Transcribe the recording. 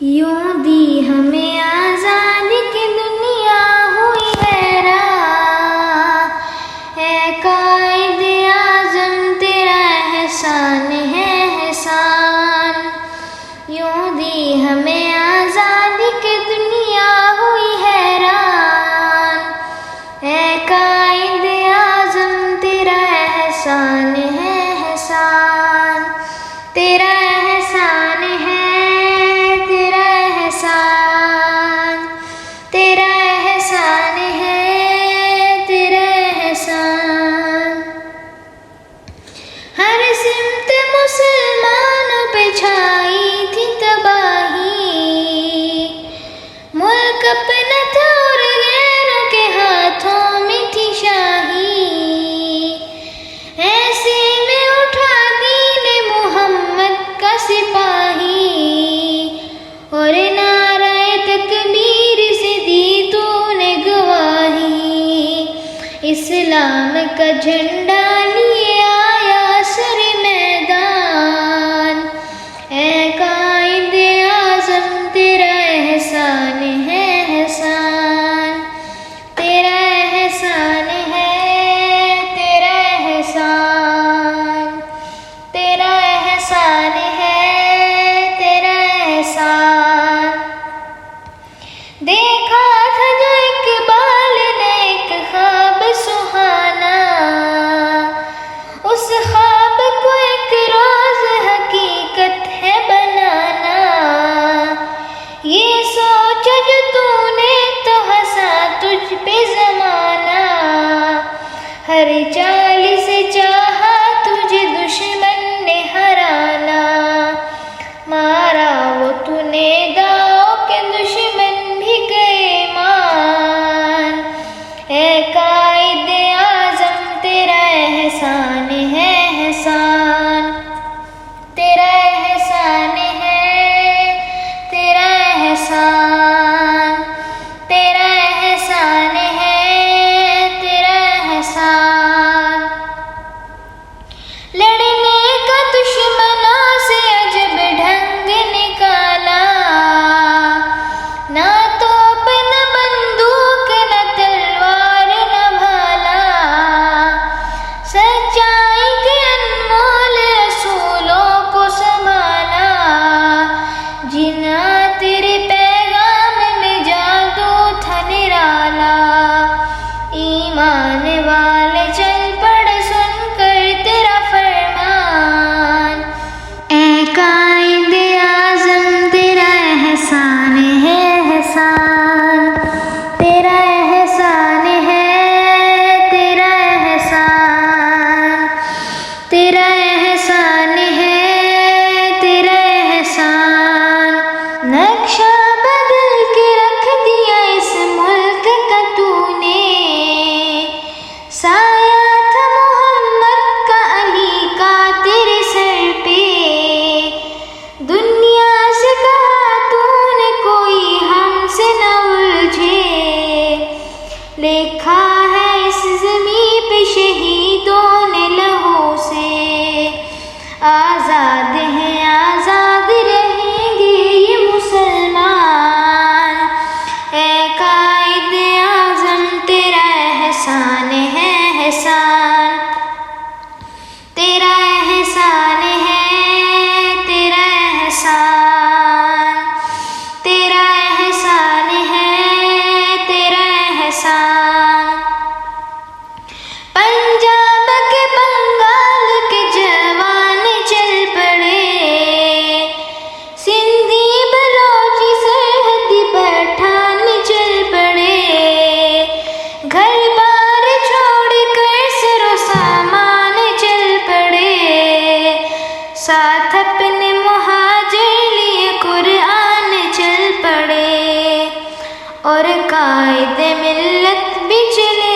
यूं दी हमें आज़ादी की दुनिया हुई हैरान, है कायदे आज़म तेरा एहसान है एहसान। यूं दी हमें आज़ादी की दुनिया हुई हैरान, है कायदे आज़म तेरा एहसान है एहसान। तेरा एहसान है, तेरा एहसान, तेरा एहसान है, तेरा एहसान। हर सिमत मुसलमानों पे छाई थी तबाही, मुल्क अपना था और गैरों के हाथों में थी शाही। ऐसे में उठा दीन मोहम्मद का सिपाही, और नाराए तकबीर से दी तूने गवाही। इस्लाम का झंडा लिए आया सर मैदान, ऐ कायदे आज़म तेरा एहसान है एहसान। तेरा एहसान है, तेरा एहसान, तेरा एहसान है, तेरा एहसान। देखा था जो इकबाल ने एक ख्वाब सुहाना, उस ख्वाब को एक रोज हकीकत है बनाना। ये सोचा जो तूने तो हंसा तुझ पे ज़माना, हर चाल से चाहा तुझे दुश्मन ने हराना। मारा वो तूने दाव के दुश्मन भी गए मान, ऐ कायदे आज़म तेरा एहसान है एहसान। तेरा एहसान है, तेरा एहसान, तेरा एहसान है, तेरा एहसान। लड़ने का दुश्मनों से अजब ढंग निकाला, ना तोप न बंदूक न तलवार न भाला। सच्चाई के अनमोल असूलों को संभाला, जिना तेरे पैगाम में जादू था निराला। ईमान वाले चल पड़ सुनकर तेरा फरमान, ऐ कायदे आज़म तेरा एहसान है एहसान। तेरा एहसान है, तेरा एहसान, तेरा एहसान है, तेरा एहसान। नक्शा बदल के रख दिया इस मुल्क का तूने, साया था मोहम्मद का अली का तेरे सर पे। दुनिया से कहा तूने कोई हमसे न उलझे, लिखा है इस ज़मीं पे शहीदों ने लहू से। आज़ाद हैं आज़ाद रहेंगे ये मुसलमान, ऐ कायदे आज़म तेरा एहसान है एहसान। तेरा एहसान है, तेरा एहसान, तेरा एहसान है, तेरा एहसान। पंजाब के बंगाल के जवान चल पड़े, सिंधी बलोची सरहदी पठान चल पड़े। घर बार छोड़ कर सरो सामान चल पड़े, साथ अपने मुहाजिर लिए कुरान चल पड़े। और कायदे मिल्लत भी चले